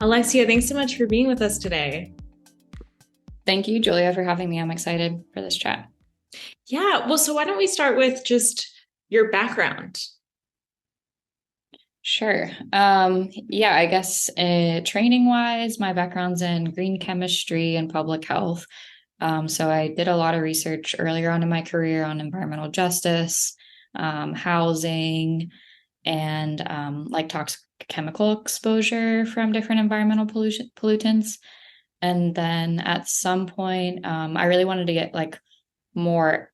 Alexia, thanks so much for being with us today. Thank you, Julia, for having me. I'm excited for this chat. Yeah, well, so why don't we start with just your background? Sure. I guess training wise, my background's in green chemistry and public health. So I did a lot of research earlier on in my career on environmental justice, housing, and like toxic chemical exposure from different environmental pollutants. And then at some point, I really wanted to get like more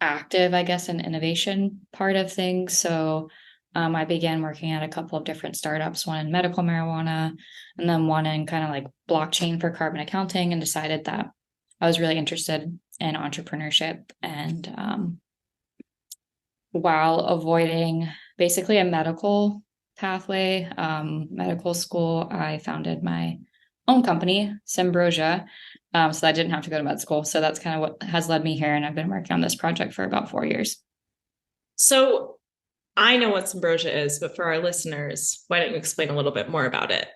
active, I guess, in innovation part of things. So I began working at a couple of different startups, one in medical marijuana, and then one in kind of like blockchain for carbon accounting, and decided that I was really interested in entrepreneurship. And while avoiding basically a medical pathway, medical school, I founded my own company, Symbrosia. So I didn't have to go to med school. So that's kind of what has led me here. And I've been working on this project for about 4 years. So I know what Symbrosia is, but for our listeners, why don't you explain a little bit more about it?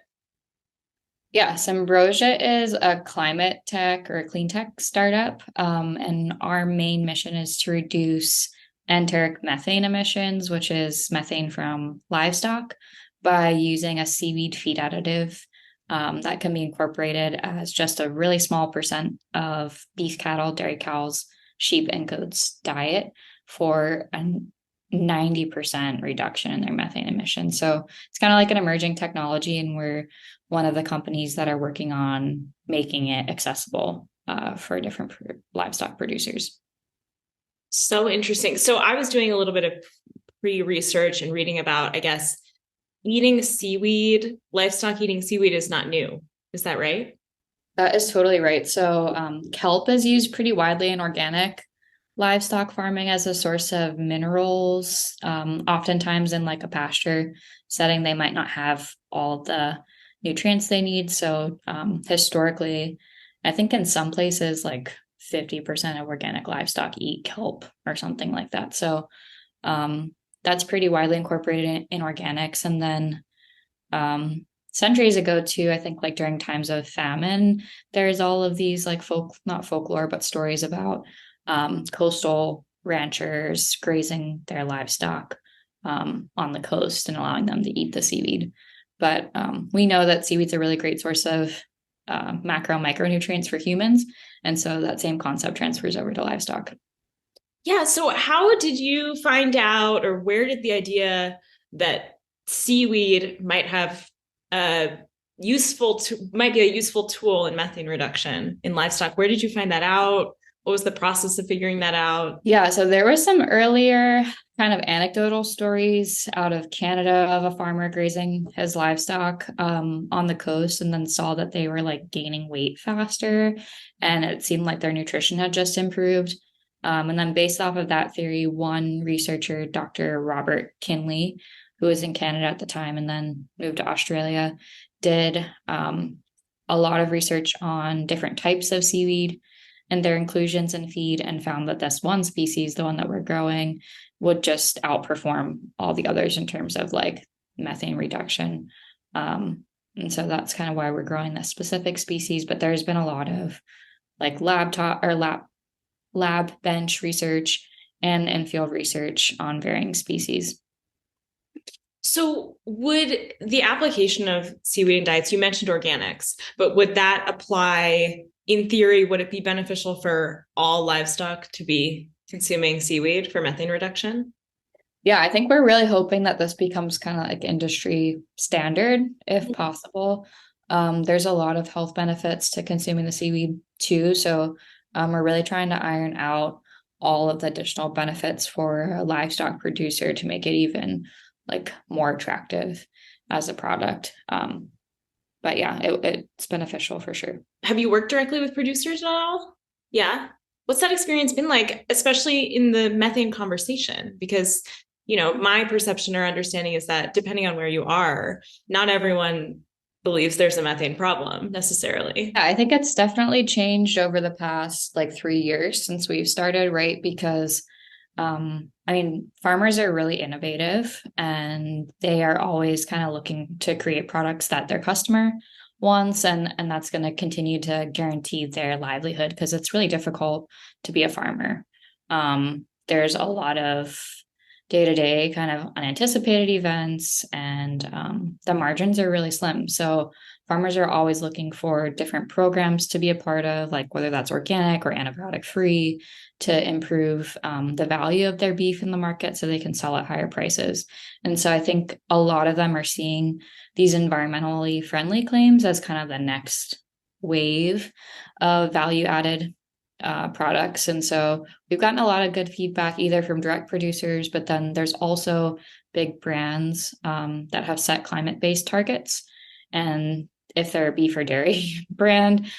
Yeah, Symbrosia is a climate tech or a clean tech startup. And our main mission is to reduce enteric methane emissions, which is methane from livestock, by using a seaweed feed additive that can be incorporated as just a really small percent of beef cattle, dairy cows, sheep, and goats' diet for a 90% reduction in their methane emissions. So it's kind of like an emerging technology, and we're one of the companies that are working on making it accessible for different livestock producers. So interesting. So I was doing a little bit of pre-research and reading about, I guess, eating seaweed, livestock eating seaweed is not new. Is that right? That is totally right. So kelp is used pretty widely in organic livestock farming as a source of minerals. Oftentimes in like a pasture setting, they might not have all the nutrients they need. So historically, I think in some places like 50% of organic livestock eat kelp or something like that. So that's pretty widely incorporated in organics. And then centuries ago too, I think like during times of famine, there's all of these like not folklore, but stories about coastal ranchers grazing their livestock on the coast and allowing them to eat the seaweed. But we know that seaweed's a really great source of macro and micronutrients for humans. And so that same concept transfers over to livestock. Yeah. So how did you find out, or where did the idea that seaweed might have a might be a useful tool in methane reduction in livestock? Where did you find that out? What was the process of figuring that out? Yeah, so there was some earlier kind of anecdotal stories out of Canada of a farmer grazing his livestock on the coast, and then saw that they were like gaining weight faster, and it seemed like their nutrition had just improved. And then based off of that theory, one researcher, Dr. Robert Kinley, who was in Canada at the time and then moved to Australia, did a lot of research on different types of seaweed and their inclusions in feed, and found that this one species, the one that we're growing, would just outperform all the others in terms of like methane reduction. And so that's kind of why we're growing this specific species. But there's been a lot of like lab bench research and in field research on varying species. So would the application of seaweed in diets, you mentioned organics, but would that apply in theory? Would it be beneficial for all livestock to be consuming seaweed for methane reduction? Yeah, I think we're really hoping that this becomes kind of like industry standard if possible. There's a lot of health benefits to consuming the seaweed too. So we're really trying to iron out all of the additional benefits for a livestock producer to make it even like more attractive as a product. But yeah, it's beneficial for sure. Have you worked directly with producers at all? Yeah. What's that experience been like, especially in the methane conversation? Because, my perception or understanding is that depending on where you are, not everyone believes there's a methane problem necessarily. Yeah, I think it's definitely changed over the past like 3 years since we've started, right? Because I mean, farmers are really innovative and they are always kind of looking to create products that their customer wants, and that's going to continue to guarantee their livelihood because it's really difficult to be a farmer. There's a lot of day-to-day kind of unanticipated events, and the margins are really slim. So farmers are always looking for different programs to be a part of, like whether that's organic or antibiotic free, to improve the value of their beef in the market so they can sell at higher prices. And so I think a lot of them are seeing these environmentally friendly claims as kind of the next wave of value added products. And so we've gotten a lot of good feedback either from direct producers, but then there's also big brands that have set climate-based targets. And if they're a beef or dairy brand,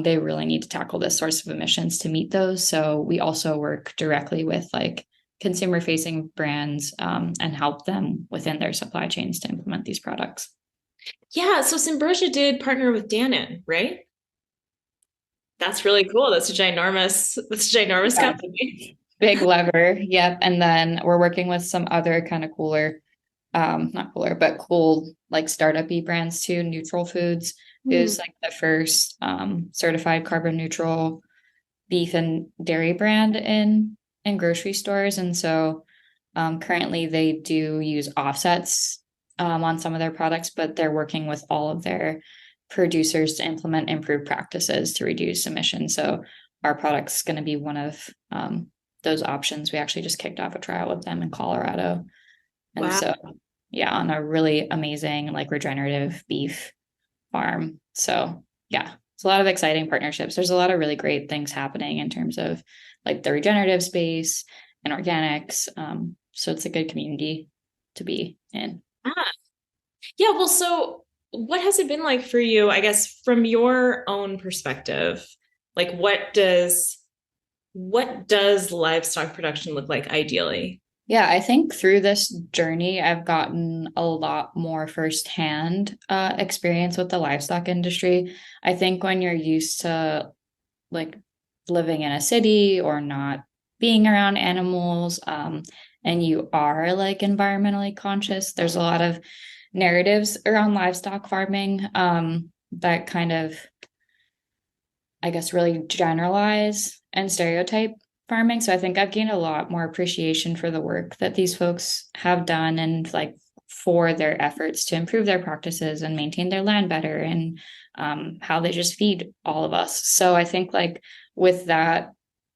they really need to tackle this source of emissions to meet those. So we also work directly with like consumer facing brands and help them within their supply chains to implement these products. Yeah, so Symbrosia did partner with Dannon, right? That's really cool. That's a ginormous Yeah, company. big lever. Yep. And then we're working with some other kind of cooler, not cooler, but cool like startup-y brands too. Neutral Foods Hmm. is like the first certified carbon neutral beef and dairy brand in grocery stores. And so currently they do use offsets on some of their products, but they're working with all of their producers to implement improved practices to reduce emissions. So our product's going to be one of those options. We actually just kicked off a trial with them in Colorado. And Wow. so, yeah, on a really amazing, like regenerative beef farm. So, yeah, it's a lot of exciting partnerships. There's a lot of really great things happening in terms of like the regenerative space and organics. So, it's a good community to be in. Ah. Yeah, well, so what has it been like for you, I guess, from your own perspective? Like what does livestock production look like ideally? Yeah, I think through this journey, I've gotten a lot more firsthand experience with the livestock industry. I think when you're used to like living in a city or not being around animals, and you are like environmentally conscious, there's a lot of narratives around livestock farming that kind of, I guess, really generalize and stereotype farming. So I think I've gained a lot more appreciation for the work that these folks have done and like for their efforts to improve their practices and maintain their land better and how they just feed all of us. So I think like with that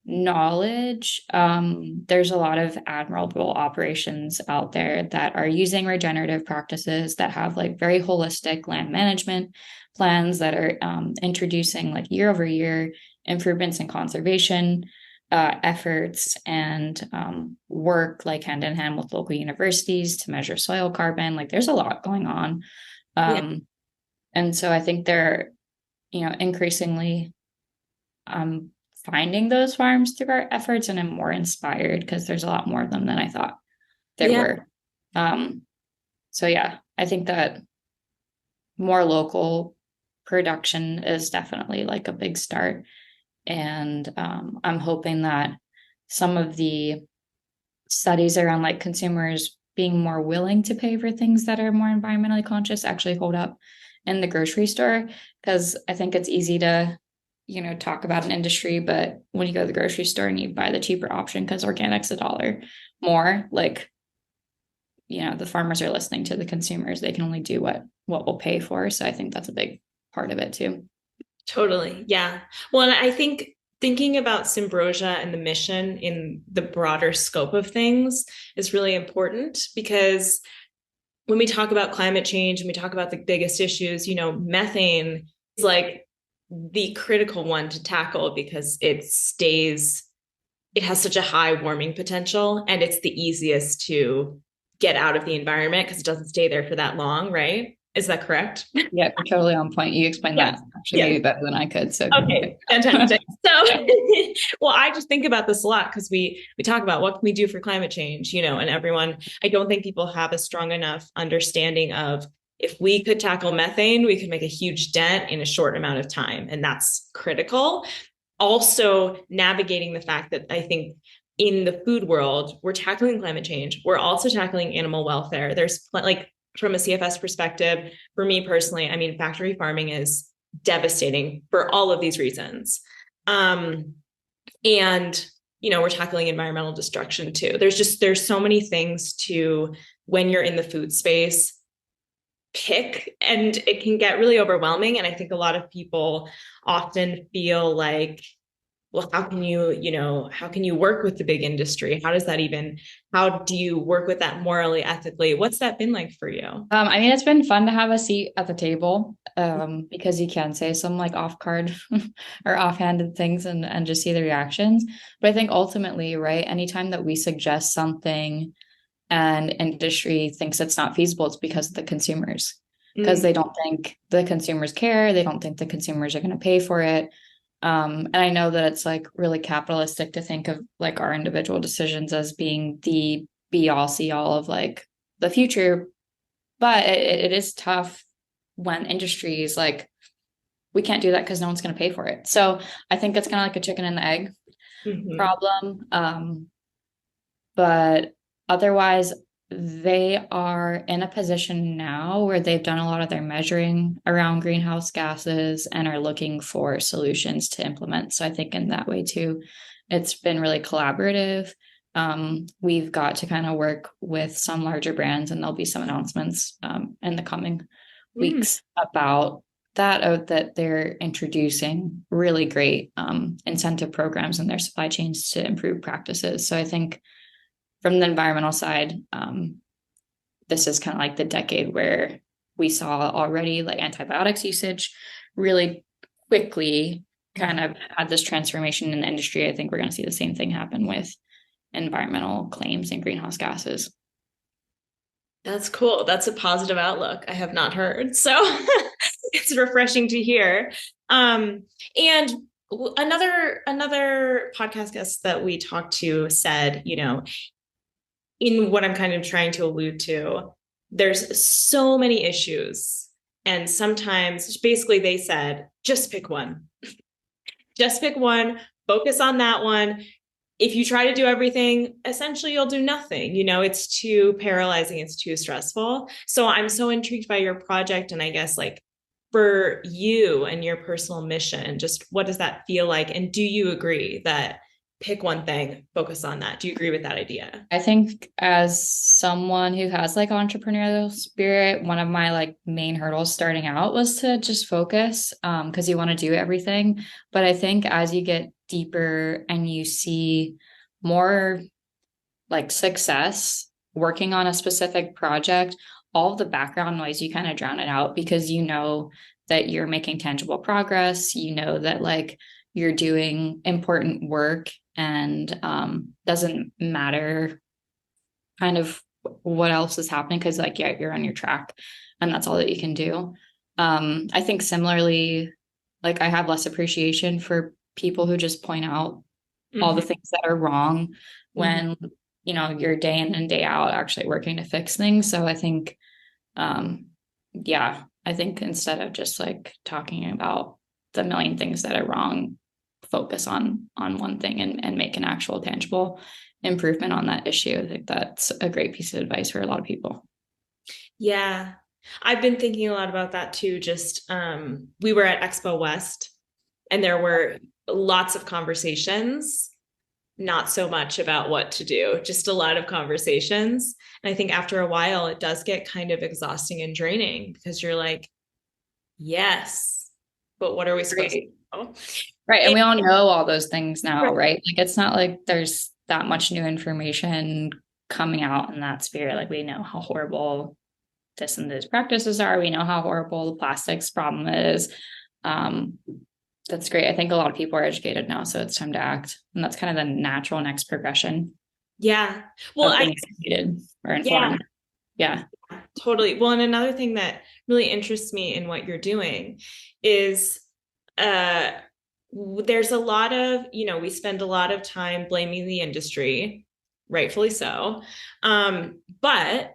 knowledge, there's a lot of admirable operations out there that are using regenerative practices that have like very holistic land management plans that are introducing like year over year improvements in conservation efforts and work like hand in hand with local universities to measure soil carbon. Like there's a lot going on. Yeah. And so I think they're, increasingly finding those farms through our efforts, and I'm more inspired because there's a lot more of them than I thought there Yeah. were. Um, so yeah, I think that more local production is definitely like a big start. And I'm hoping that some of the studies around like consumers being more willing to pay for things that are more environmentally conscious actually hold up in the grocery store. Because I think it's easy to, talk about an industry, but when you go to the grocery store and you buy the cheaper option because organic's $1 more, like, the farmers are listening to the consumers. They can only do what we'll pay for. So I think that's a big part of it too. Totally. Yeah. Well, and I think thinking about Symbrosia and the mission in the broader scope of things is really important because when we talk about climate change and we talk about the biggest issues, methane is like the critical one to tackle because it has such a high warming potential and it's the easiest to get out of the environment because it doesn't stay there for that long, right? Is that correct? Yeah, you're totally on point. You explained Yes. that actually Yes. maybe better than I could. So Okay, fantastic. So, well, I just think about this a lot because we talk about what can we do for climate change, and everyone. I don't think people have a strong enough understanding of if we could tackle methane, we could make a huge dent in a short amount of time, and that's critical. Also, navigating the fact that I think in the food world, we're tackling climate change. We're also tackling animal welfare. There's like from a CFS perspective, for me personally, I mean, factory farming is devastating for all of these reasons. And we're tackling environmental destruction too. There's so many things to when you're in the food space pick, and it can get really overwhelming. And I think a lot of people often feel like, well, how can you work with the big industry? How do you work with that morally, ethically? What's that been like for you? I mean, it's been fun to have a seat at the table, because you can say some like off card or offhanded things and just see the reactions. But I think ultimately, right, anytime that we suggest something and industry thinks it's not feasible, it's because of the consumers, because Mm, they don't think the consumers care. They don't think the consumers are going to pay for it. And I know that it's like really capitalistic to think of like our individual decisions as being the be all see all of like the future, but it is tough when industry is like, we can't do that because no one's going to pay for it. So I think it's kind of like a chicken and the egg mhm. problem. But otherwise, they are in a position now where they've done a lot of their measuring around greenhouse gases and are looking for solutions to implement. So I think in that way too, it's been really collaborative. We've got to kind of work with some larger brands, and there'll be some announcements in the coming Mm. weeks about that they're introducing really great incentive programs in their supply chains to improve practices. So I think from the environmental side, this is kind of like the decade where we saw already like antibiotics usage really quickly kind of had this transformation in the industry. I think we're going to see the same thing happen with environmental claims and greenhouse gases. That's cool. That's a positive outlook I have not heard. So it's refreshing to hear. And another podcast guest that we talked to said, in what I'm kind of trying to allude to, there's so many issues. And sometimes basically they said, just pick one. Just pick one, focus on that one. If you try to do everything, essentially you'll do nothing. It's too paralyzing, it's too stressful. So I'm so intrigued by your project. And I guess, like, for you and your personal mission, just what does that feel like? And do you agree that pick one thing, focus on that? Do you agree with that idea? I think as someone who has like entrepreneurial spirit, one of my like main hurdles starting out was to just focus, because you want to do everything. But I think as you get deeper and you see more like success working on a specific project, all of the background noise, you kind of drown it out because you know that you're making tangible progress. You know that like you're doing important work, and doesn't matter kind of what else is happening because like yeah, you're on your track and that's all that you can do. I think similarly, like I have less appreciation for people who just point out all the Mm-hmm. things that are wrong Mm-hmm. when you're day in and day out actually working to fix things. So I think yeah, I think instead of just like talking about the million things that are wrong, focus on one thing and make an actual tangible improvement on that issue. I think that's a great piece of advice for a lot of people. Yeah. I've been thinking a lot about that too. Just we were at Expo West and there were lots of conversations, not so much about what to do, just a lot of conversations. And I think after a while, it does get kind of exhausting and draining because you're like, yes, but what are we supposed Right. to do? Right. And And, we all know all those things now, right. right? Like it's not like there's that much new information coming out in that spirit. Like we know how horrible this and these practices are. We know how horrible the plastics problem is. Um, that's great. I think a lot of people are educated now, so it's time to act. And that's kind of the natural next progression Yeah. Well, of being educated or yeah, informed. Yeah. totally. Well, and another thing that really interests me in what you're doing is uh there's a lot of, we spend a lot of time blaming the industry, rightfully so. But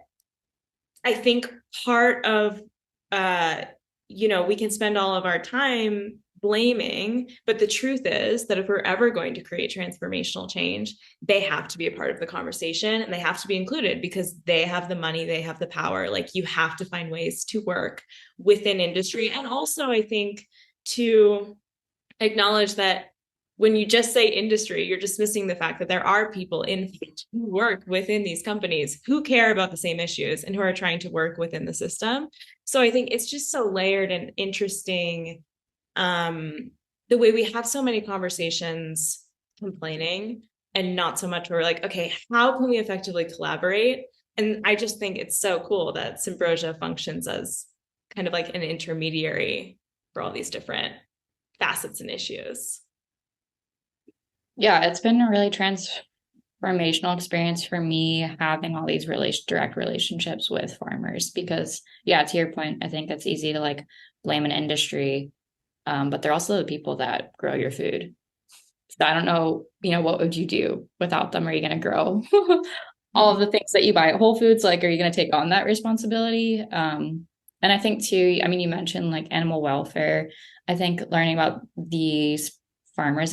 I think part of we can spend all of our time blaming. But the truth is that if we're ever going to create transformational change, they have to be a part of the conversation and they have to be included because they have the money, they have the power. Like you have to find ways to work within industry. And also, I think to acknowledge that when you just say industry, you're dismissing the fact that there are people in who work within these companies who care about the same issues and who are trying to work within the system. So I think it's just so layered and interesting, the way we have so many conversations complaining and not so much where we're like, okay, how can we effectively collaborate? And I just think it's so cool that Symbrosia functions as kind of like an intermediary for all these different facets and issues. Yeah, it's been a really transformational experience for me having all these direct relationships with farmers because, yeah, to your point, I think it's easy to like blame an industry, but they're also the people that grow your food. So I don't know, what would you do without them? Are you going to grow all of the things that you buy at Whole Foods? Like, are you going to take on that responsibility? And I think too, I mean, you mentioned like animal welfare. I think learning about these farmers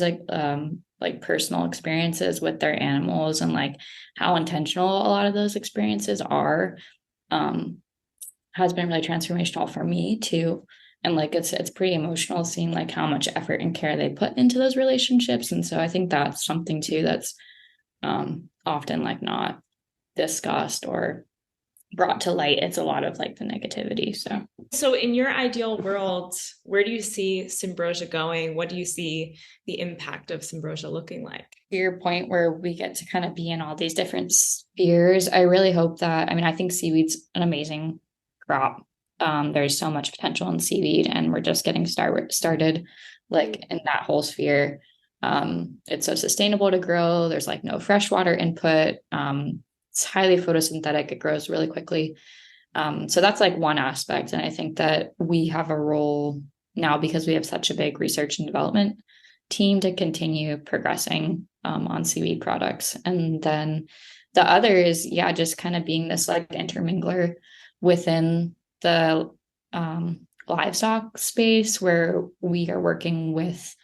like personal experiences with their animals and like how intentional a lot of those experiences are um has been really transformational for me too. And like it's pretty emotional seeing like how much effort and care they put into those relationships. And so I think that's something too that's often like not discussed or brought to light. It's a lot of like the negativity. So in your ideal world, where do you see Symbrosia going? What do you see the impact of Symbrosia looking like? To your point where we get to kind of be in all these different spheres, I really hope that, I mean, I think seaweed's an amazing crop. There's so much potential in seaweed, and we're just getting started like in that whole sphere. It's so sustainable to grow. There's like no freshwater input. It's highly photosynthetic. It grows really quickly. So that's like one aspect. And I think that we have a role now because we have such a big research and development team to continue progressing on seaweed products. And then the other is, yeah, just kind of being this like intermingler within the livestock space where we are working with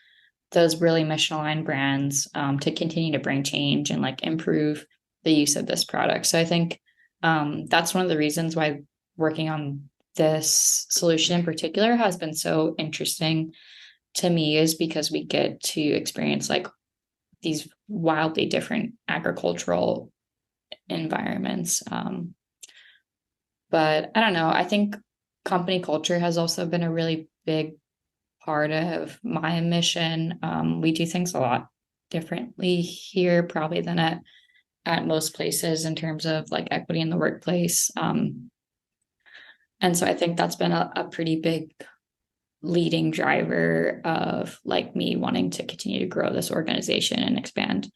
those really mission aligned brands to continue to bring change and like improve the use of this product. So I think that's one of the reasons why working on this solution in particular has been so interesting to me, is because we get to experience like these wildly different agricultural environments. But I don't know, I think company culture has also been a really big part of my mission. We do things a lot differently here, probably than at most places in terms of like equity in the workplace. And so I think that's been a pretty big leading driver of like me wanting to continue to grow this organization and expand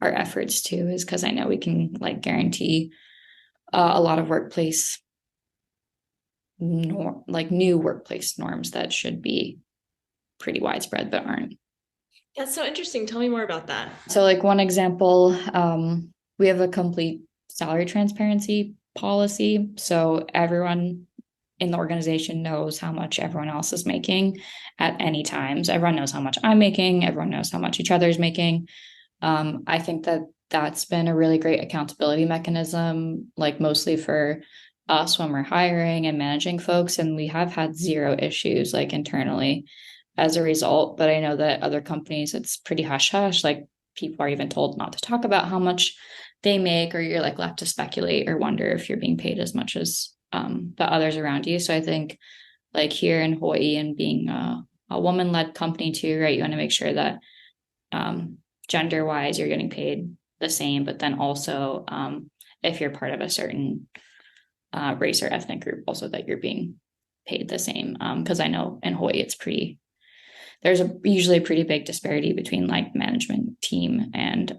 our efforts too, is because I know we can like guarantee a lot of workplace like new workplace norms that should be pretty widespread but aren't. That's so interesting. Tell me more about that. So like one example, we have a complete salary transparency policy. So everyone in the organization knows how much everyone else is making at any times. Everyone knows how much I'm making. Everyone knows how much each other is making. I think that that's been a really great accountability mechanism, like mostly for us when we're hiring and managing folks. And we have had zero issues like internally as a result. But I know that other companies, it's pretty hush hush. Like people are even told not to talk about how much they make, or you're like left to speculate or wonder if you're being paid as much as the others around you. So I think like here in Hawaii and being a woman-led company too, right? You want to make sure that gender-wise you're getting paid the same, but then also if you're part of a certain race or ethnic group, also that you're being paid the same. Because I know in Hawaii there's usually a pretty big disparity between like management team and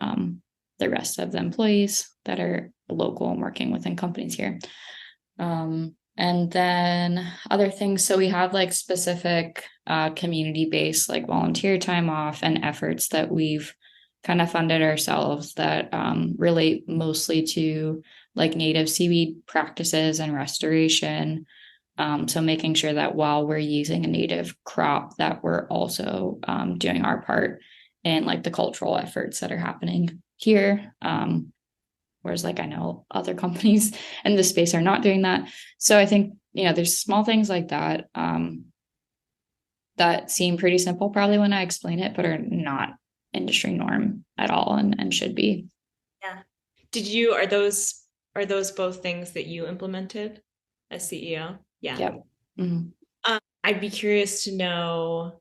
the rest of the employees that are local and working within companies here. And then other things. So we have like specific community-based like volunteer time off and efforts that we've kind of funded ourselves that relate mostly to like native seaweed practices and restoration. So making sure that while we're using a native crop, that we're also doing our part in like the cultural efforts that are happening here. Whereas like I know other companies in this space are not doing that. So I think, there's small things like that that seem pretty simple probably when I explain it, but are not industry norm at all and should be. Yeah. Are those both things that you implemented as CEO? Yeah. Yep. Mhm. I'd be curious to know,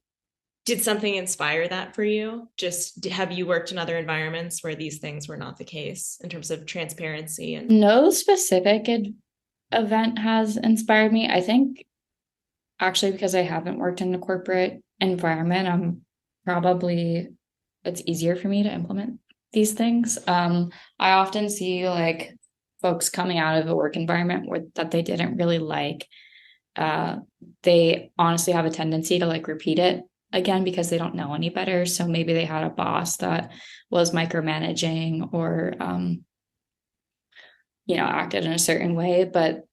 did something inspire that for you? Just have you worked in other environments where these things were not the case in terms of transparency and No specific event has inspired me. I think actually because I haven't worked in a corporate environment, probably it's easier for me to implement these things. I often see like folks coming out of a work environment that they didn't really like. Uh, they honestly have a tendency to like repeat it again because they don't know any better. So maybe they had a boss that was micromanaging or acted in a certain way, but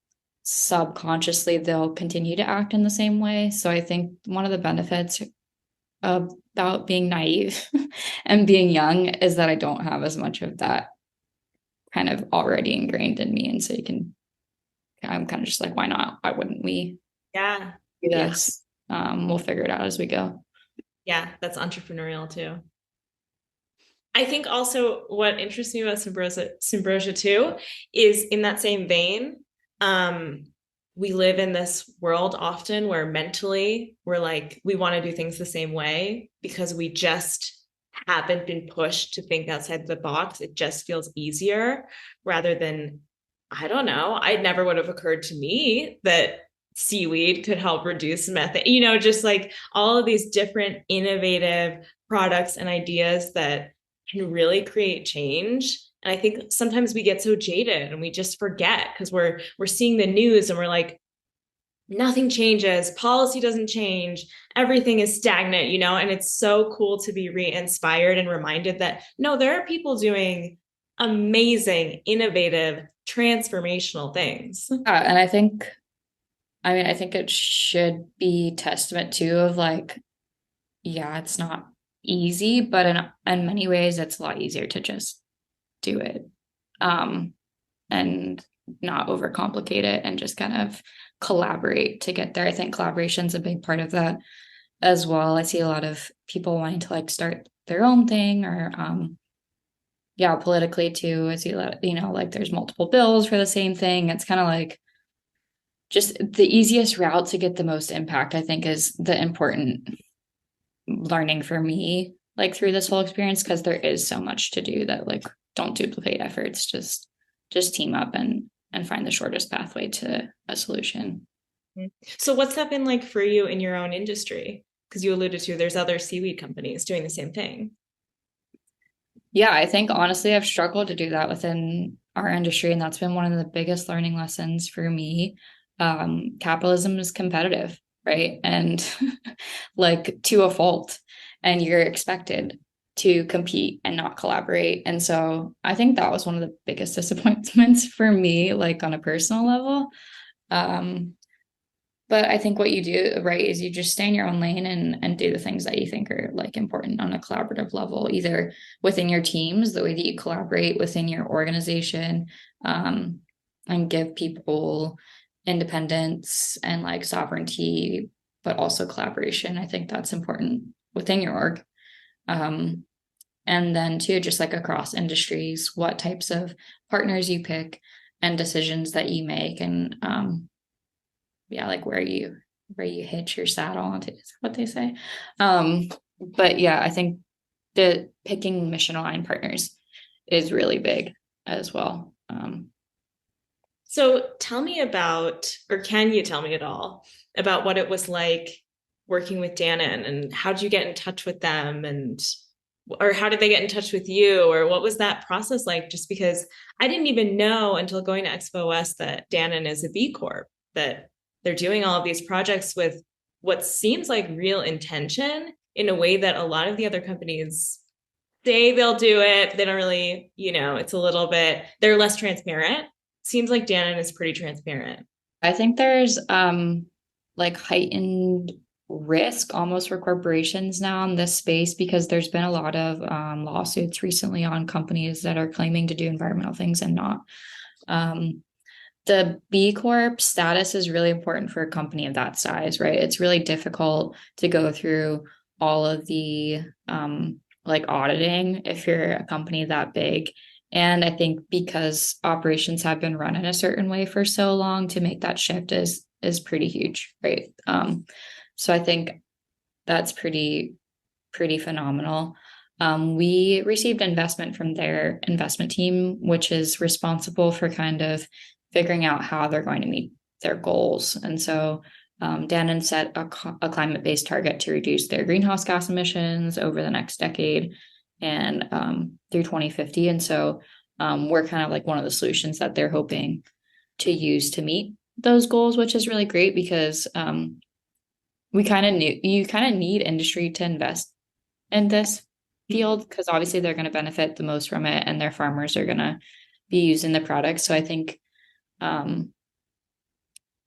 subconsciously they'll continue to act in the same way. So I think one of the benefits about being naive and being young is that I don't have as much of that kind of already ingrained in me. And so I'm kind of just like, why not? Why wouldn't we yeah. do Yeah. this? We'll figure it out as we go. Yeah, that's entrepreneurial too. I think also what interests me about Symbrosia too is in that same vein. Um, we live in this world often where mentally we're like, we want to do things the same way because we just haven't been pushed to think outside the box. It just feels easier rather than, I don't know, I never would have occurred to me that seaweed could help reduce methane, just like all of these different innovative products and ideas that can really create change. And I think sometimes we get so jaded and we just forget because we're seeing the news and we're like, nothing changes, policy doesn't change, everything is stagnant, and it's so cool to be re-inspired and reminded that no, there are people doing amazing, innovative, transformational things. And I think it should be testament too of like, yeah, it's not easy, but in many ways, it's a lot easier to just do it. Um, and not overcomplicate it and just kind of collaborate to get there. I think collaboration is a big part of that as well. I see a lot of people wanting to like start their own thing or yeah, politically too. I see a lot, like there's multiple bills for the same thing. It's kind of like just the easiest route to get the most impact, I think, is the important learning for me, like through this whole experience, because there is so much to do that like don't duplicate efforts, just team up and find the shortest pathway to a solution. So what's that been like for you in your own industry? Because you alluded to there's other seaweed companies doing the same thing. Yeah, I think honestly I've struggled to do that within our industry, and that's been one of the biggest learning lessons for me. Capitalism is competitive, right? And like to a fault, and you're expected to compete and not collaborate. And so I think that was one of the biggest disappointments for me, like on a personal level. Um, but I think what you do, right, is you just stay in your own lane and do the things that you think are like important on a collaborative level, either within your teams, the way that you collaborate within your organization, um, and give people independence and like sovereignty, but also collaboration. I think that's important within your org. Um, and then too, just like across industries, what types of partners you pick and decisions that you make, and yeah, like where you hitch your saddle onto is what they say. But yeah, I think the picking mission aligned partners is really big as well. So tell me about, or can you tell me at all about what it was like working with Dannon and how did you get in touch with them or how did they get in touch with you or what was that process like? Just because I didn't even know until going to Expo West that Dannon is a B Corp, that they're doing all of these projects with what seems like real intention in a way that a lot of the other companies say they'll do it. They don't really, it's a little bit, they're less transparent. Seems like Dannon is pretty transparent. I think there's like heightened risk almost for corporations now in this space because there's been a lot of lawsuits recently on companies that are claiming to do environmental things and not. Um, the B Corp status is really important for a company of that size, right? It's really difficult to go through all of the like auditing if you're a company that big. And I think because operations have been run in a certain way for so long, to make that shift is pretty huge, right? So I think that's pretty phenomenal. We received investment from their investment team, which is responsible for kind of figuring out how they're going to meet their goals. And so Dannon set a climate-based target to reduce their greenhouse gas emissions over the next decade and through 2050. And so we're kind of like one of the solutions that they're hoping to use to meet those goals, which is really great because you kind of need industry to invest in this field because obviously they're going to benefit the most from it and their farmers are going to be using the product. So I think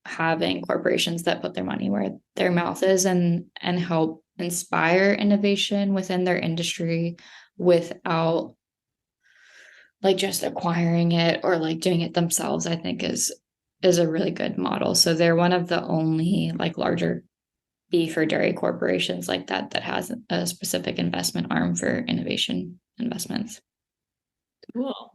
having corporations that put their money where their mouth is and help inspire innovation within their industry without like just acquiring it or like doing it themselves, I think is a really good model. So they're one of the only like larger beef or dairy corporations like that that has a specific investment arm for innovation investments. Cool.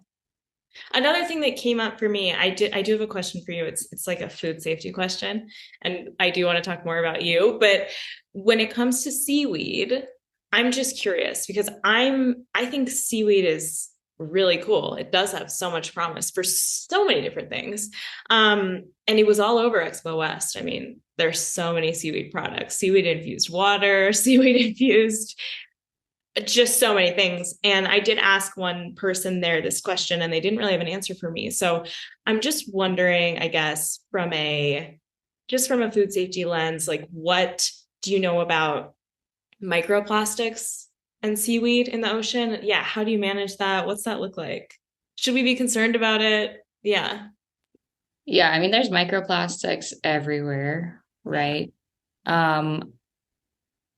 Another thing that came up for me, I do have a question for you. It's like a food safety question, and I do want to talk more about you, but when it comes to seaweed, I'm just curious because I think seaweed is really cool. It does have so much promise for so many different things. And it was all over Expo West. I mean, there's so many seaweed products, seaweed infused water, seaweed infused just so many things. And I did ask one person there this question and they didn't really have an answer for me. So I'm just wondering, I guess, from a food safety lens, like what do you know about microplastics and seaweed in the ocean? Yeah, how do you manage that? What's that look like? Should we be concerned about it? Yeah. Yeah, I mean, there's microplastics everywhere, right? Um,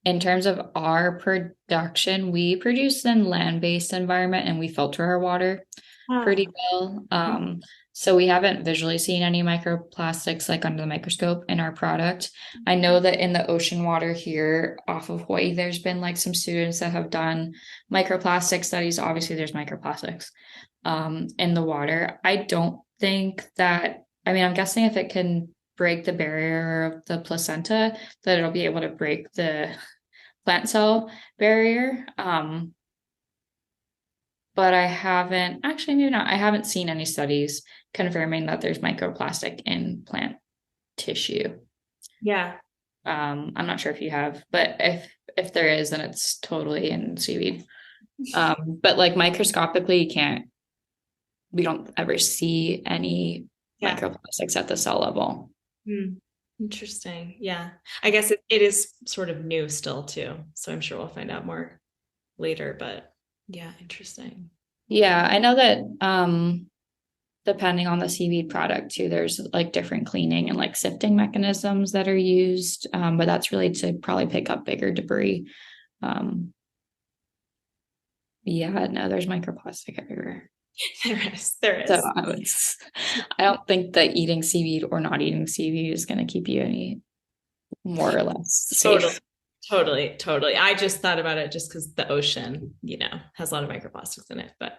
in terms of our production, we produce in land-based environment and we filter our water Oh. pretty well. So we haven't visually seen any microplastics like under the microscope in our product. I know that in the ocean water here off of Hawaii, there's been like some students that have done microplastic studies. Obviously, there's microplastics in the water. I don't think that, I mean, I'm guessing if it can break the barrier of the placenta, that it'll be able to break the plant cell barrier. But I haven't actually, maybe not. I haven't seen any studies confirming that there's microplastic in plant tissue. Yeah. I'm not sure if you have, but if there is, then it's totally in seaweed. But like microscopically, we don't ever see any Yeah. microplastics at the cell level. Hmm. Interesting. Yeah. I guess it is sort of new still too. So I'm sure we'll find out more later, but yeah, interesting. Yeah, I know that depending on the seaweed product too, there's like different cleaning and like sifting mechanisms that are used. But that's really to probably pick up bigger debris. Um, yeah, no, there's microplastic everywhere. There is. There So is. I don't think that eating seaweed or not eating seaweed is going to keep you any more or less Totally. safe. Totally. Totally. I just thought about it just because the ocean, has a lot of microplastics in it. But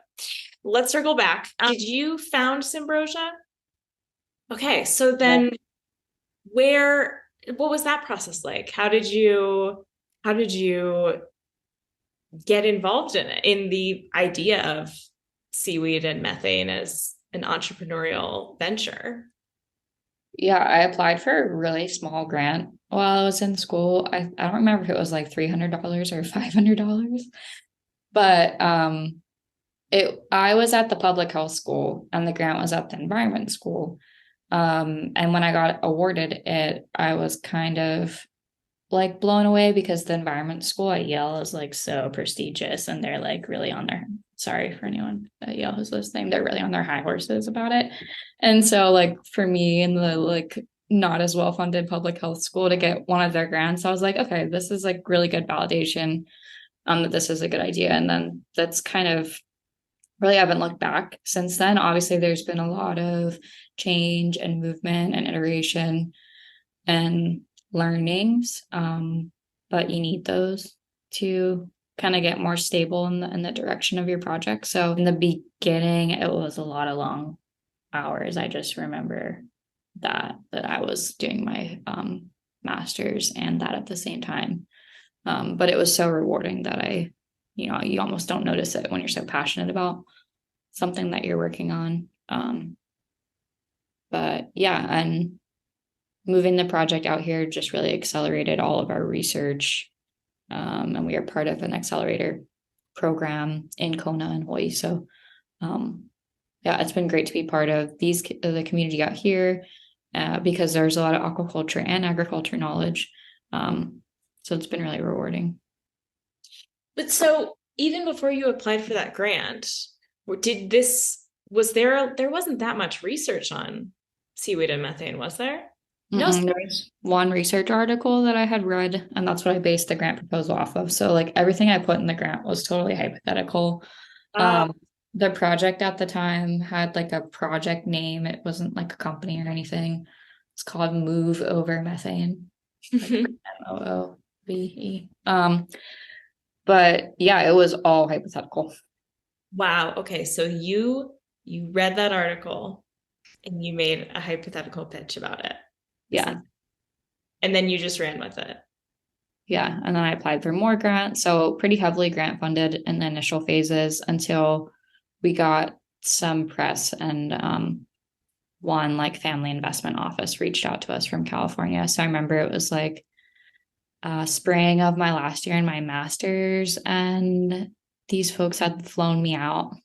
let's circle back. Did you found Symbrosia? Okay. So then where, what was that process like? How did you get involved in it, in the idea of seaweed and methane as an entrepreneurial venture? Yeah, I applied for a really small grant while I was in school. I don't remember if it was like $300 or $500, but I was at the public health school and the grant was at the environment school. And when I got awarded it, I was kind of like blown away because the environment school at Yale is like so prestigious and they're like really on their, sorry for anyone at Yale who's listening, they're really on their high horses about it. And so like for me and the like not as well funded public health school to get one of their grants. So I was like, okay, this is like really good validation that this is a good idea. And then that's kind of really haven't looked back since then. Obviously, there's been a lot of change and movement and iteration and learnings, but you need those to kind of get more stable in the direction of your project. So in the beginning, it was a lot of long hours. I just remember that I was doing my master's and that at the same time. But it was so rewarding that you almost don't notice it when you're so passionate about something that you're working on. But yeah, and moving the project out here just really accelerated all of our research. And we are part of an accelerator program in Kona and Hawaii. So yeah, it's been great to be part of the community out here because there's a lot of aquaculture and agriculture knowledge. So it's been really rewarding. But so even before you applied for that grant, did this was there wasn't that much research on seaweed and methane, was there? No. There was one research article that I had read, and that's what I based the grant proposal off of. So, like everything I put in the grant was totally hypothetical. Uh, The project at the time had like a project name. It wasn't like a company or anything. It's called Move Over Methane, like MOOVE. But yeah, it was all hypothetical. wow. Okay, so you read that article and you made a hypothetical pitch about it. Yeah. And then you just ran with it. Yeah. And then I applied for more grants. So pretty heavily grant funded in the initial phases until we got some press and one like family investment office reached out to us from California. So I remember it was like spring of my last year in my master's, and these folks had flown me out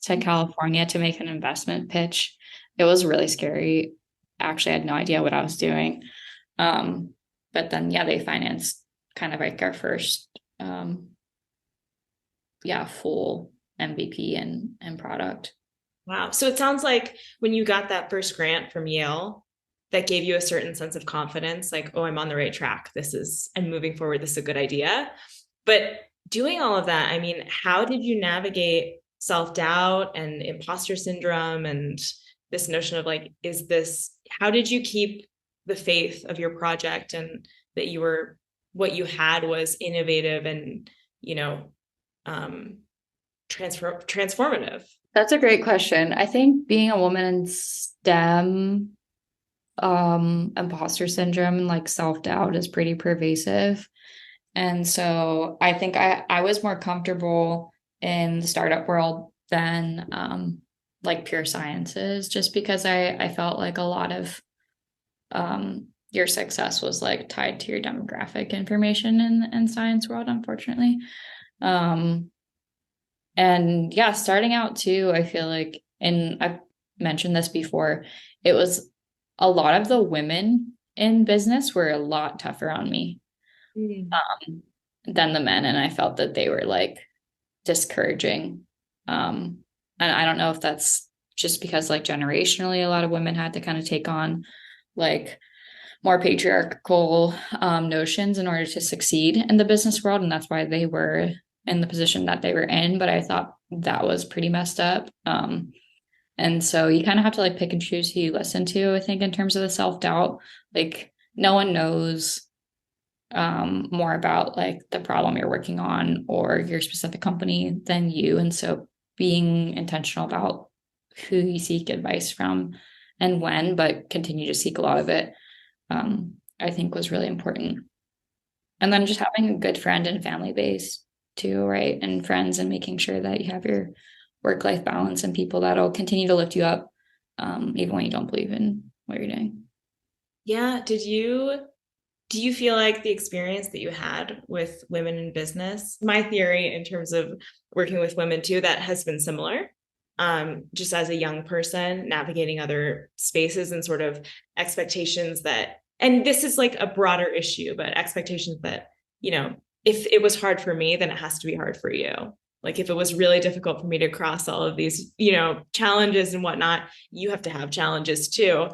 to California to make an investment pitch. It was really scary. Actually, I had no idea what I was doing. But then, yeah, they financed kind of like our first, full MVP and product. Wow. So it sounds like when you got that first grant from Yale, that gave you a certain sense of confidence, like, oh, I'm on the right track. I'm moving forward. This is a good idea. But doing all of that, I mean, how did you navigate self-doubt and imposter syndrome and this notion of like, how did you keep the faith of your project and that what you had was innovative and, transformative? That's a great question. I think being a woman in STEM, imposter syndrome and like self-doubt is pretty pervasive. And so I think I was more comfortable in the startup world than like pure sciences, just because I felt like a lot of your success was like tied to your demographic information in science world, unfortunately. And yeah, starting out too, I feel like, and I've mentioned this before, it was a lot of the women in business were a lot tougher on me than the men. And I felt that they were like discouraging. And I don't know if that's just because like generationally, a lot of women had to kind of take on like more patriarchal notions in order to succeed in the business world. And that's why they were in the position that they were in. But I thought that was pretty messed up. And so you kind of have to like pick and choose who you listen to, I think, in terms of the self-doubt. Like no one knows more about like the problem you're working on or your specific company than you. And so being intentional about who you seek advice from and when, but continue to seek a lot of it, I think was really important. And then just having a good friend and family base too, right? And friends, and making sure that you have your work-life balance and people that'll continue to lift you up, even when you don't believe in what you're doing. Yeah. Do you feel like the experience that you had with women in business, my theory in terms of working with women too, that has been similar? Just as a young person navigating other spaces and sort of expectations and this is like a broader issue, but expectations that, if it was hard for me, then it has to be hard for you. Like if it was really difficult for me to cross all of these, challenges and whatnot, you have to have challenges too.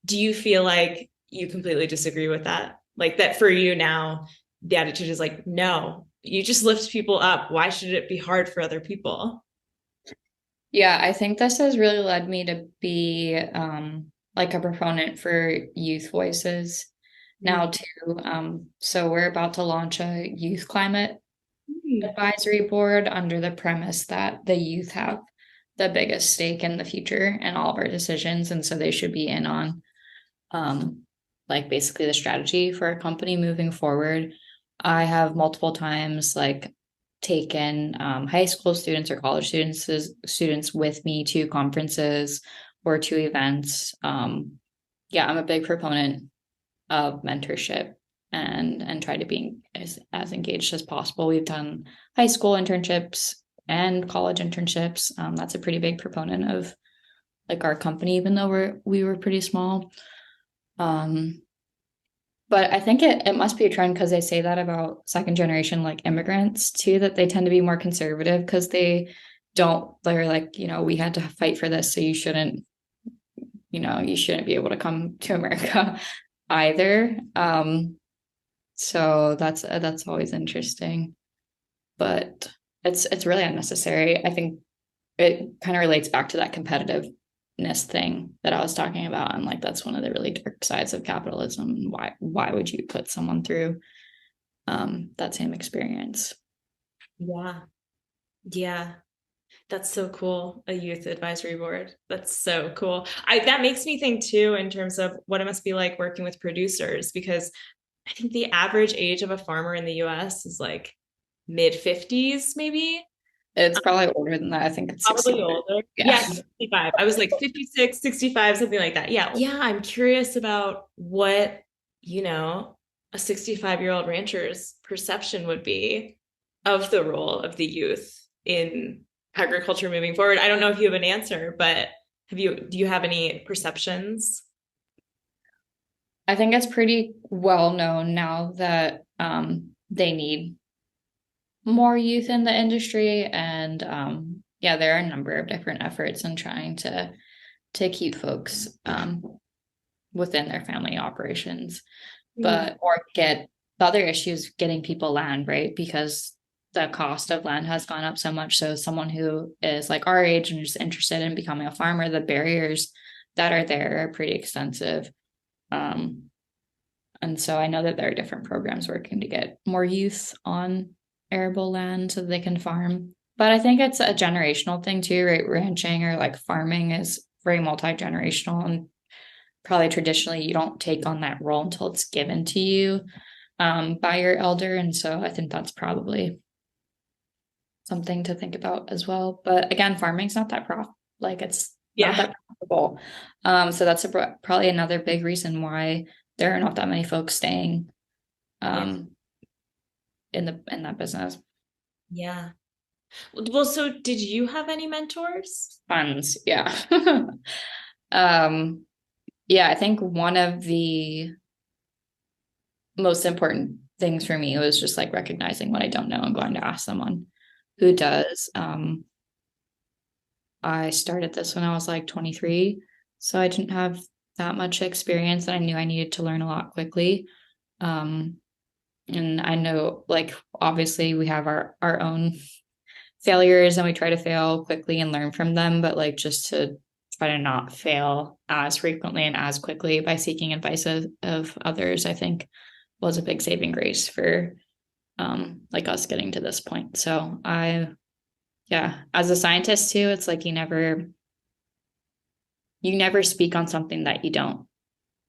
do you feel like you completely disagree with that? Like that for you now, the attitude is like, no, you just lift people up. Why should it be hard for other people? Yeah, I think this has really led me to be like a proponent for youth voices now Mm. too. So we're about to launch a youth climate Mm. advisory board under the premise that the youth have the biggest stake in the future and all of our decisions, and so they should be in on um, like basically the strategy for a company moving forward. I have multiple times like taken high school students or college students with me to conferences or to events. Yeah, I'm a big proponent of mentorship and try to be as engaged as possible. We've done high school internships and college internships. That's a pretty big proponent of like our company, even though we were pretty small. Um, but I think it must be a trend because they say that about second generation like immigrants too, that they tend to be more conservative because they're like, we had to fight for this, so you shouldn't be able to come to America either. So that's always interesting, but it's really unnecessary. I think it kind of relates back to that competitiveness thing that I was talking about, and like that's one of the really dark sides of capitalism. Why would you put someone through that same experience? Yeah. Yeah. That's so cool. A youth advisory board. That's so cool. That makes me think too in terms of what it must be like working with producers, because I think the average age of a farmer in the US is like mid 50s, maybe. It's probably older than that. I think it's Probably 65. older. Yeah. Yeah, 65. I was like 56, 65, something like that. Yeah. Yeah, I'm curious about what, you know, a 65-year-old rancher's perception would be of the role of the youth in agriculture moving forward. I don't know if you have an answer, but do you have any perceptions? I think it's pretty well known now that they need more youth in the industry, and yeah, there are a number of different efforts in trying to keep folks within their family operations, Mm. but or get the other issues getting people land, right? Because the cost of land has gone up so much. So someone who is like our age and is interested in becoming a farmer, the barriers that are there are pretty extensive. Um, and so I know that there are different programs working to get more youth on arable land so they can farm. But I think it's a generational thing too, right? Ranching or like farming is very multi-generational, and probably traditionally you don't take on that role until it's given to you by your elder. And so I think that's probably something to think about as well. But again, farming's not that like it's not Yeah. that profitable. So that's probably another big reason why there are not that many folks staying Yeah. um, in that business. Yeah. Well, so did you have any mentors? Funds, yeah. um, yeah, I think one of the most important things for me was just like recognizing what I don't know and going to ask someone who does. I started this when I was like 23, so I didn't have that much experience, and I knew I needed to learn a lot quickly. Um, and I know, like, obviously, we have our own failures, and we try to fail quickly and learn from them, but like just to try to not fail as frequently and as quickly by seeking advice of others, I think was a big saving grace for like us getting to this point. So yeah, as a scientist too, it's like you never speak on something that you don't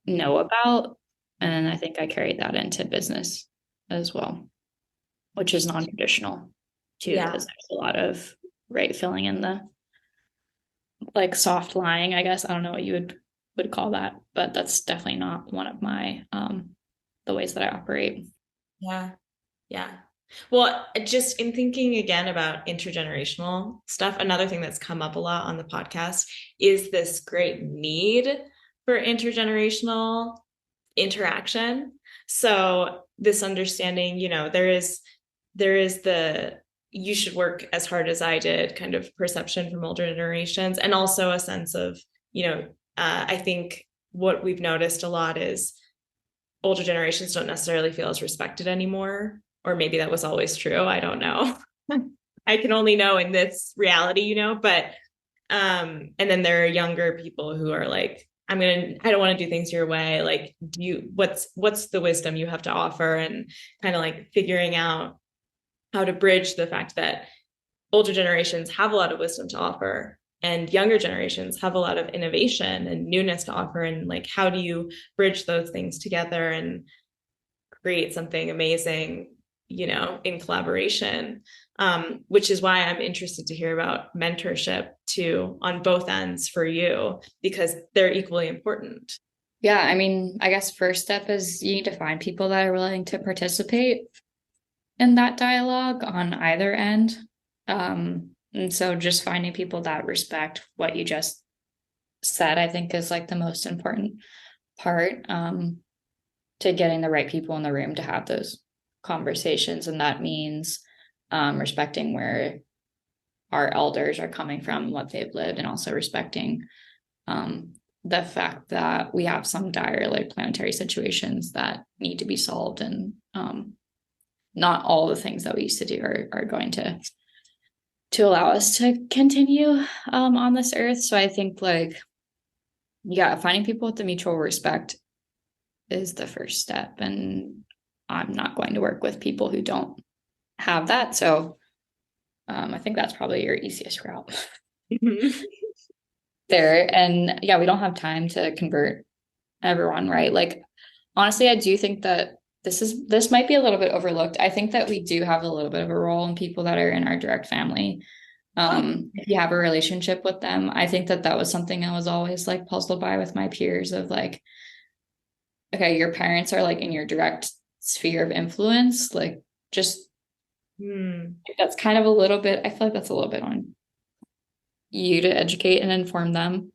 know about. And I think I carried that into business as well, which is non-traditional too, Yeah. because there's a lot of right filling in the like soft lying, I guess. I don't know what you would call that, but that's definitely not one of my the ways that I operate. Yeah. Yeah. Well, just in thinking again about intergenerational stuff, another thing that's come up a lot on the podcast is this great need for intergenerational interaction. So this understanding, there is the you should work as hard as I did kind of perception from older generations, and also a sense of, I think what we've noticed a lot is older generations don't necessarily feel as respected anymore, or maybe that was always true. I don't know. I can only know in this reality, but and then there are younger people who are like, I don't want to do things your way. Like, what's the wisdom you have to offer? And kind of like figuring out how to bridge the fact that older generations have a lot of wisdom to offer and younger generations have a lot of innovation and newness to offer. And like, how do you bridge those things together and create something amazing, in collaboration? Which is why I'm interested to hear about mentorship too on both ends for you, because they're equally important. Yeah, I mean, I guess first step is you need to find people that are willing to participate in that dialogue on either end. And so just finding people that respect what you just said, I think is like the most important part, to getting the right people in the room to have those conversations. And that means respecting where our elders are coming from, what they've lived, and also respecting the fact that we have some dire like planetary situations that need to be solved, and not all the things that we used to do are going to allow us to continue on this earth. So I think like, yeah, finding people with the mutual respect is the first step. And I'm not going to work with people who don't have that. So I think that's probably your easiest route there. And yeah, we don't have time to convert everyone, right? Like, honestly, I do think that this might be a little bit overlooked. I think that we do have a little bit of a role in people that are in our direct family. If you have a relationship with them, I think that was something I was always like puzzled by with my peers of like, okay, your parents are like in your direct sphere of influence, like just that's kind of a little bit, I feel like that's a little bit on you to educate and inform them,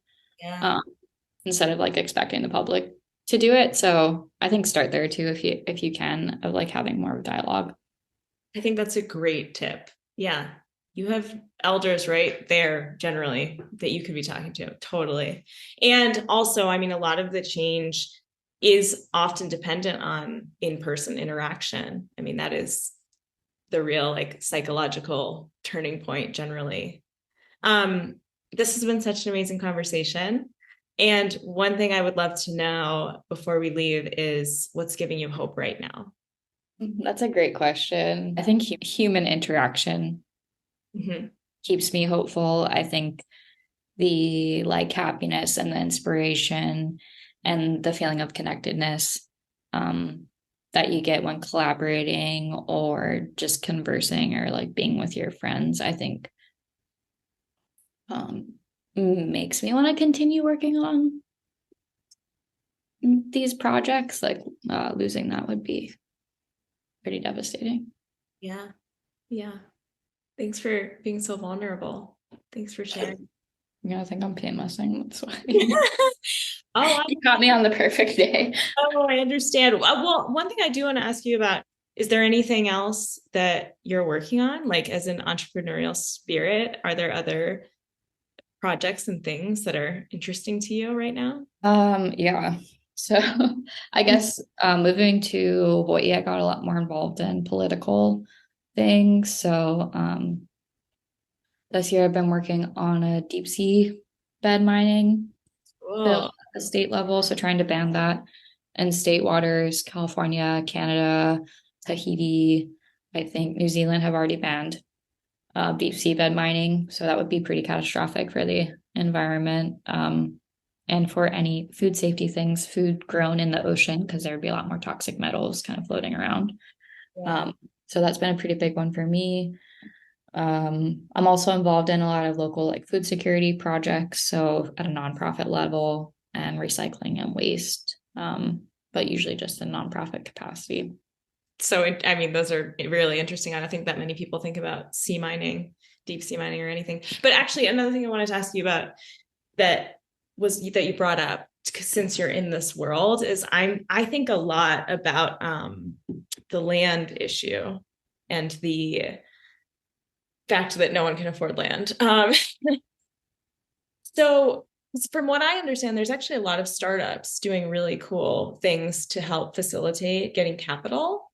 instead of like expecting the public to do it. So I think start there too, if you can, of like having more of a dialogue. I think that's a great tip. Yeah. You have elders right there generally that you could be talking to. Totally. And also, I mean, a lot of the change is often dependent on in-person interaction. I mean, that is the real like psychological turning point generally. This has been such an amazing conversation. And one thing I would love to know before we leave is what's giving you hope right now? That's a great question. I think human interaction keeps me hopeful. I think the like happiness and the inspiration and the feeling of connectedness that you get when collaborating or just conversing or like being with your friends, I think makes me want to continue working on these projects. Like losing that would be pretty devastating. Yeah. Yeah. Thanks for being so vulnerable. Thanks for sharing. I think I'm PMSing. That's why. Oh, you caught me on the perfect day. Oh, I understand. Well, one thing I do want to ask you about, is there anything else that you're working on, like as an entrepreneurial spirit? Are there other projects and things that are interesting to you right now? Yeah. So I guess moving to Hawaii, I got a lot more involved in political things. So this year I've been working on a deep sea bed mining bill at the state level. So trying to ban that in state waters, California, Canada, Tahiti, I think New Zealand have already banned deep sea bed mining. So that would be pretty catastrophic for the environment. And for any food safety things, food grown in the ocean, because there would be a lot more toxic metals kind of floating around. So that's been a pretty big one for me. I'm also involved in a lot of local like food security projects, so at a nonprofit level, and recycling and waste, but usually just in nonprofit capacity. So, I mean, those are really interesting. I don't think that many people think about sea mining, deep sea mining or anything. But actually, another thing I wanted to ask you about that you brought up, since you're in this world, is I think a lot about the land issue and the fact that no one can afford land. So From what I understand, there's actually a lot of startups doing really cool things to help facilitate getting capital.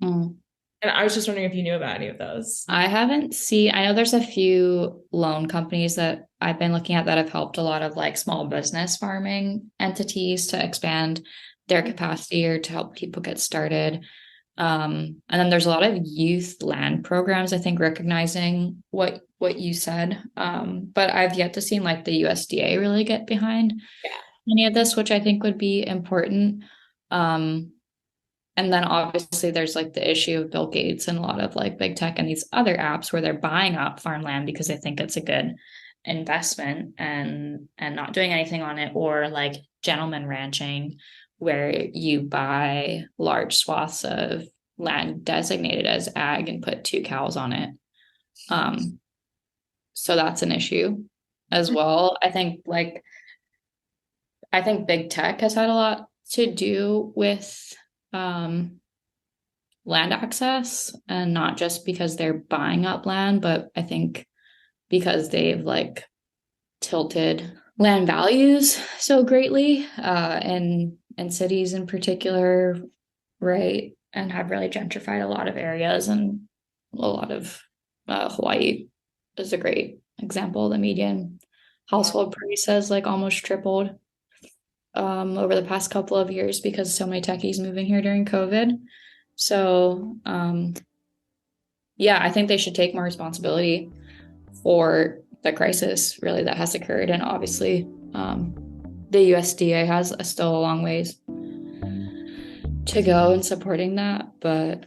Mm. And I was just wondering if you knew about any of those. I know there's a few loan companies that I've been looking at that have helped a lot of like small business farming entities to expand their capacity or to help people get started. And then there's a lot of youth land programs, I think, recognizing what you said. But I've yet to see like the USDA really get behind Yeah. any of this, which I think would be important. And then obviously there's like the issue of Bill Gates and a lot of like big tech and these other apps where they're buying up farmland because they think it's a good investment and not doing anything on it, or like gentleman ranching where you buy large swaths of land designated as ag and put two cows on it. So that's an issue as well. I think big tech has had a lot to do with land access, and not just because they're buying up land, but I think because they've like tilted land values so greatly in cities in particular, right? And have really gentrified a lot of areas, and a lot of Hawaii is a great example. The median household price has like almost tripled over the past couple of years because so many techies moving here during COVID. So yeah, I think they should take more responsibility for the crisis really that has occurred. And obviously the USDA has still a long ways to go in supporting that, but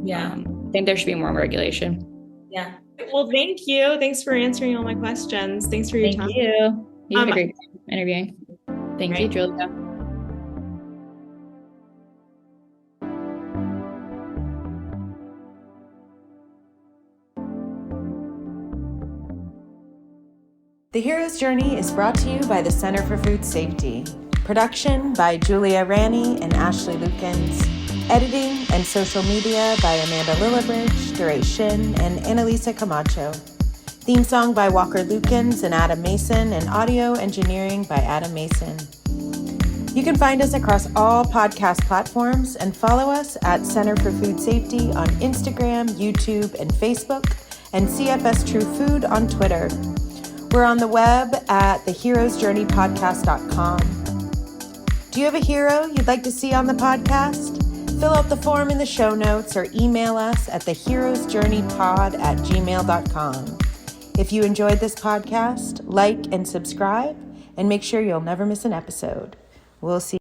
Yeah. I think there should be more regulation. Yeah. Well, thank you. Thanks for answering all my questions. Thanks for your time. Thank you. You had a great time interviewing. Thank you, Julia. The Hero's Journey is brought to you by the Center for Food Safety. Production by Julia Ranney and Ashley Lukens. Editing and social media by Amanda Lillibridge, Duration, and Annalisa Camacho. Theme song by Walker Lukens and Adam Mason, and audio engineering by Adam Mason. You can find us across all podcast platforms and follow us at Center for Food Safety on Instagram, YouTube, and Facebook, and CFS True Food on Twitter. We're on the web at theheroesjourneypodcast.com. Do you have a hero you'd like to see on the podcast? Fill out the form in the show notes or email us at theheroesjourneypod@gmail.com. If you enjoyed this podcast, like and subscribe, and make sure you'll never miss an episode. We'll see